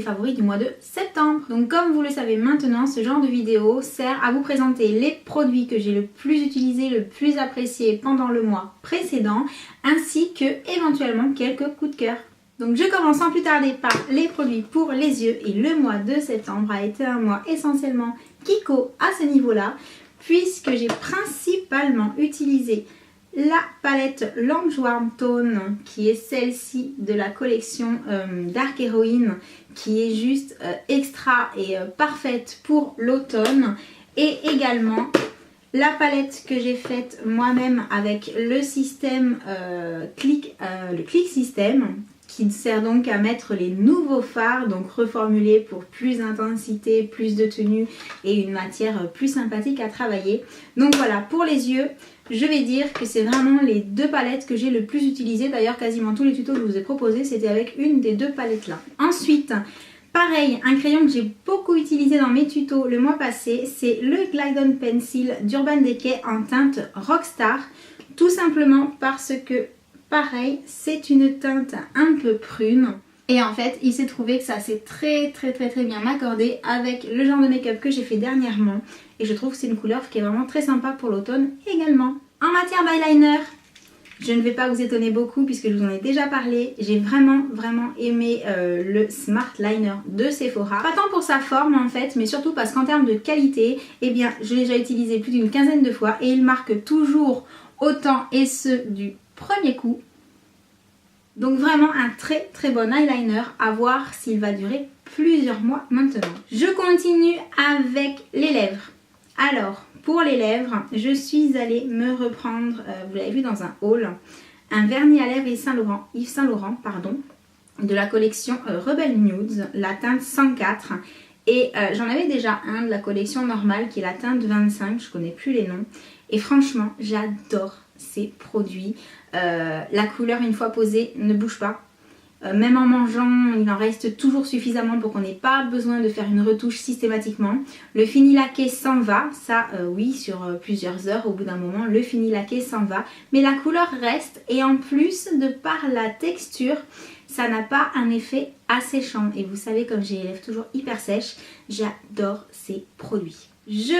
favoris du mois de septembre. Donc comme vous le savez maintenant, ce genre de vidéo sert à vous présenter les produits que j'ai le plus utilisés, le plus appréciés pendant le mois précédent, ainsi que éventuellement quelques coups de cœur. Donc je commence sans plus tarder par les produits pour les yeux et le mois de septembre a été un mois essentiellement Kiko à ce niveau-là, puisque j'ai principalement utilisé la palette Lange Warm Tone qui est celle-ci de la collection Dark Heroine, qui est juste extra et parfaite pour l'automne, et également la palette que j'ai faite moi-même avec le système le Click System, qui sert donc à mettre les nouveaux fards, donc reformulés pour plus d'intensité, plus de tenue et une matière plus sympathique à travailler. Donc voilà, pour les yeux, je vais dire que c'est vraiment les deux palettes que j'ai le plus utilisées. D'ailleurs, quasiment tous les tutos que je vous ai proposés, c'était avec une des deux palettes là. Ensuite, pareil, un crayon que j'ai beaucoup utilisé dans mes tutos le mois passé, c'est le Glide On Pencil d'Urban Decay en teinte Rockstar. Tout simplement parce que, pareil, c'est une teinte un peu prune. Et en fait, il s'est trouvé que ça s'est très bien m'accorder avec le genre de make-up que j'ai fait dernièrement. Et je trouve que c'est une couleur qui est vraiment très sympa pour l'automne également. En matière d'eyeliner, je ne vais pas vous étonner beaucoup puisque je vous en ai déjà parlé. J'ai vraiment aimé le Smart Liner de Sephora. Pas tant pour sa forme en fait, mais surtout parce qu'en termes de qualité, eh bien, je l'ai déjà utilisé plus d'une quinzaine de fois et il marque toujours autant, et ce du premier coup. Donc vraiment un très bon eyeliner, à voir s'il va durer plusieurs mois maintenant. Je continue avec les lèvres. Alors pour les lèvres, je suis allée me reprendre, vous l'avez vu dans un haul, un vernis à lèvres Yves Saint Laurent, de la collection Rebel Nudes, la teinte 104. Et j'en avais déjà un de la collection normale qui est la teinte 25, je connais plus les noms. Et franchement, j'adore ces produits. La couleur, une fois posée, ne bouge pas. Même en mangeant, il en reste toujours suffisamment pour qu'on n'ait pas besoin de faire une retouche systématiquement. Le fini laqué s'en va, ça oui, sur plusieurs heures, au bout d'un moment, le fini laqué s'en va. Mais la couleur reste, et en plus, de par la texture, ça n'a pas un effet asséchant. Et vous savez, comme j'ai les lèvres toujours hyper sèches, j'adore ces produits. Je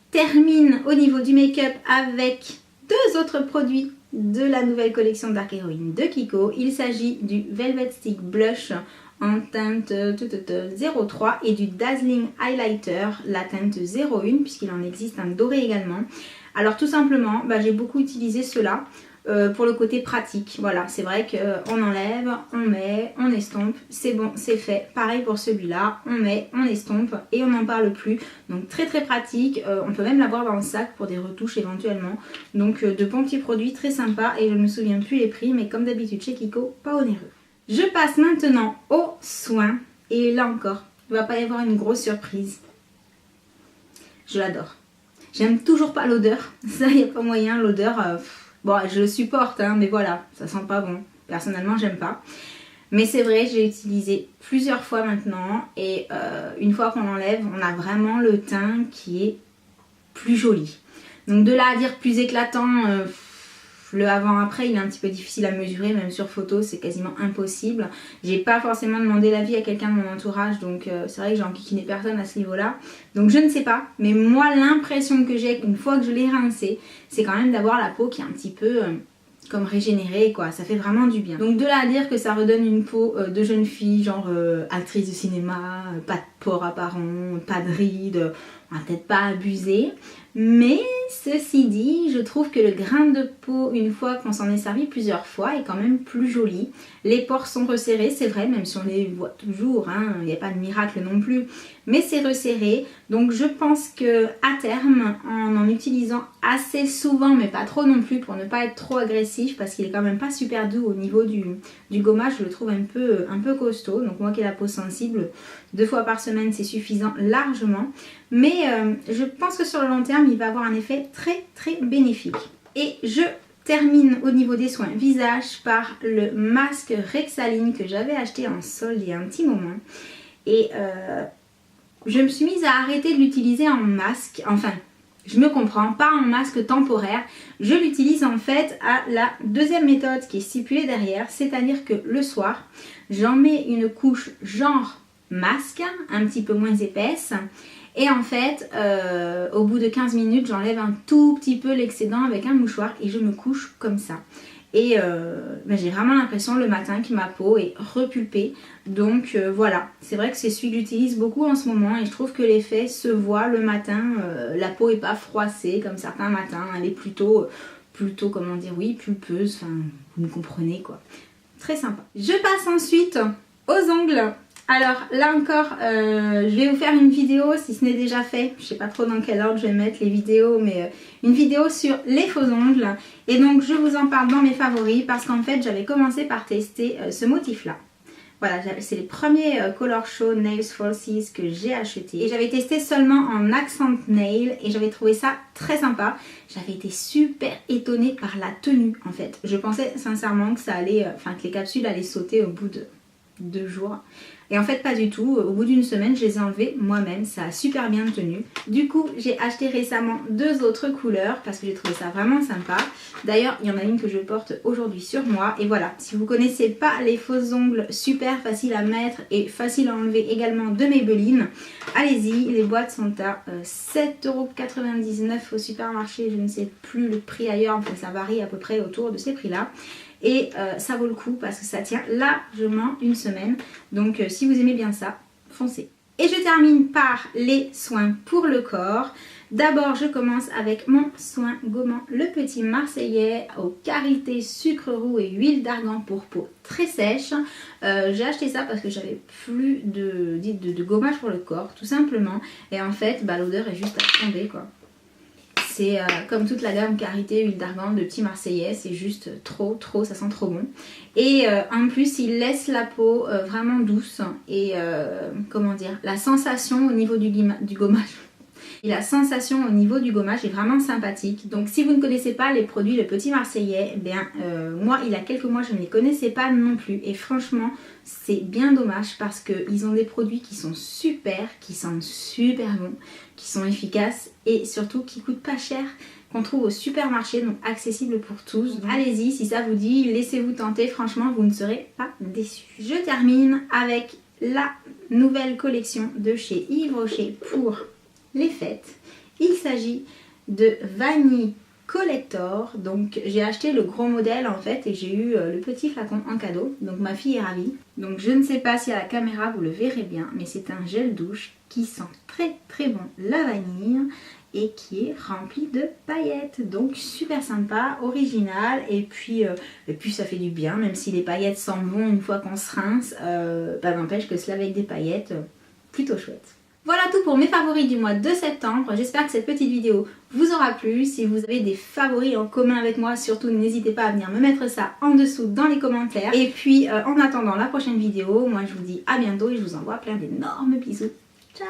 termine au niveau du make-up avec deux autres produits de la nouvelle collection Dark Heroine de Kiko. Il s'agit du Velvet Stick Blush en teinte 03 et du Dazzling Highlighter, la teinte 01, puisqu'il en existe un doré également. Alors tout simplement, j'ai beaucoup utilisé cela pour le côté pratique. Voilà, c'est vrai qu'on enlève, on met, on estompe, c'est bon, c'est fait. Pareil pour celui-là, on met, on estompe et on n'en parle plus. Donc très pratique, on peut même l'avoir dans le sac pour des retouches éventuellement. Donc de bons petits produits très sympas, et je ne me souviens plus les prix, mais comme d'habitude chez Kiko, pas onéreux. Je passe maintenant aux soins, et là encore, il ne va pas y avoir une grosse surprise. Je l'adore. J'aime toujours pas l'odeur, ça il n'y a pas moyen, l'odeur... Bon, je le supporte, hein, mais voilà, ça sent pas bon. Personnellement, j'aime pas. Mais c'est vrai, j'ai utilisé plusieurs fois maintenant. Et une fois qu'on l'enlève, on a vraiment le teint qui est plus joli. Donc de là à dire plus éclatant, le avant-après, il est un petit peu difficile à mesurer. Même sur photo, c'est quasiment impossible. J'ai pas forcément demandé l'avis à quelqu'un de mon entourage. Donc c'est vrai que j'ai enquiquiné personne à ce niveau-là. Donc je ne sais pas. Mais moi, l'impression que j'ai une fois que je l'ai rincé, c'est quand même d'avoir la peau qui est un petit peu comme régénérée, quoi. Ça fait vraiment du bien. Donc de là à dire que ça redonne une peau de jeune fille, genre actrice de cinéma, pas de pores apparents, pas de rides, on va peut-être pas abuser. Mais ceci dit, je trouve que le grain de peau, une fois qu'on s'en est servi plusieurs fois, est quand même plus joli. Les pores sont resserrés, c'est vrai, même si on les voit toujours, hein, il n'y a pas de miracle non plus. Mais c'est resserré, donc je pense que à terme, en utilisant assez souvent, mais pas trop non plus, pour ne pas être trop agressif, parce qu'il est quand même pas super doux au niveau du gommage, je le trouve un peu costaud. Donc moi qui ai la peau sensible, 2 fois par semaine c'est suffisant largement. Mais je pense que sur le long terme, il va avoir un effet très bénéfique. Et je termine au niveau des soins visage par le masque Rexaline que j'avais acheté en solde il y a un petit moment. Et je me suis mise à arrêter de l'utiliser en masque. Enfin, je me comprends, pas en masque temporaire. Je l'utilise en fait à la deuxième méthode qui est stipulée derrière. C'est-à-dire que le soir, j'en mets une couche genre masque, un petit peu moins épaisse. Et en fait, au bout de 15 minutes, j'enlève un tout petit peu l'excédent avec un mouchoir et je me couche comme ça. Et j'ai vraiment l'impression le matin que ma peau est repulpée. Donc voilà, c'est vrai que c'est celui que j'utilise beaucoup en ce moment et je trouve que l'effet se voit le matin. La peau n'est pas froissée comme certains matins, elle est plutôt comment dire, oui, pulpeuse, enfin vous me comprenez quoi. Très sympa. Je passe ensuite aux ongles. Alors là encore, je vais vous faire une vidéo si ce n'est déjà fait. Je sais pas trop dans quel ordre je vais mettre les vidéos, mais une vidéo sur les faux ongles. Et donc je vous en parle dans mes favoris parce qu'en fait j'avais commencé par tester ce motif là. Voilà, c'est les premiers Color Show Nails Falsies que j'ai achetés. Et j'avais testé seulement en accent nail et j'avais trouvé ça très sympa. J'avais été super étonnée par la tenue en fait. Je pensais sincèrement que ça allait, que les capsules allaient sauter au bout de 2 jours. Et en fait pas du tout, au bout d'une semaine je les ai enlevées moi-même, ça a super bien tenu. Du coup j'ai acheté récemment 2 autres couleurs parce que j'ai trouvé ça vraiment sympa. D'ailleurs il y en a une que je porte aujourd'hui sur moi. Et voilà, si vous connaissez pas les faux ongles super faciles à mettre et faciles à enlever également de Maybelline, allez-y, les boîtes sont à 7,99 € au supermarché, je ne sais plus le prix ailleurs, enfin ça varie à peu près autour de ces prix là. Et ça vaut le coup parce que ça tient largement une semaine. Donc si vous aimez bien ça, foncez. Et je termine par les soins pour le corps. D'abord je commence avec mon soin gommant le petit marseillais au karité, sucre roux et huile d'argan pour peau très sèche. J'ai acheté ça parce que j'avais plus de gommage pour le corps tout simplement. Et en fait l'odeur est juste à tomber quoi. C'est comme toute la gamme karité, huile d'argan de petit marseillais, c'est juste trop, ça sent trop bon. Et en plus il laisse la peau vraiment douce et comment dire, la sensation au niveau du gommage. Et la sensation au niveau du gommage est vraiment sympathique. Donc si vous ne connaissez pas les produits Le Petit Marseillais, moi il y a quelques mois je ne les connaissais pas non plus. Et franchement c'est bien dommage parce qu'ils ont des produits qui sont super, qui sentent super bon, qui sont efficaces et surtout qui coûtent pas cher, qu'on trouve au supermarché, donc accessible pour tous. Allez-y si ça vous dit, laissez-vous tenter, franchement vous ne serez pas déçus. Je termine avec la nouvelle collection de chez Yves Rocher pour les fêtes. Il s'agit de Vanille Collector. Donc j'ai acheté le gros modèle en fait et j'ai eu le petit flacon en cadeau. Donc ma fille est ravie. Donc je ne sais pas si à la caméra vous le verrez bien, mais c'est un gel douche qui sent très bon la vanille et qui est rempli de paillettes. Donc super sympa, original et puis ça fait du bien, même si les paillettes sentent bon une fois qu'on se rince, n'empêche que se laver avec des paillettes, plutôt chouette. Voilà tout pour mes favoris du mois de septembre. J'espère que cette petite vidéo vous aura plu. Si vous avez des favoris en commun avec moi, surtout n'hésitez pas à venir me mettre ça en dessous dans les commentaires. Et puis en attendant la prochaine vidéo, moi je vous dis à bientôt et je vous envoie plein d'énormes bisous. Ciao!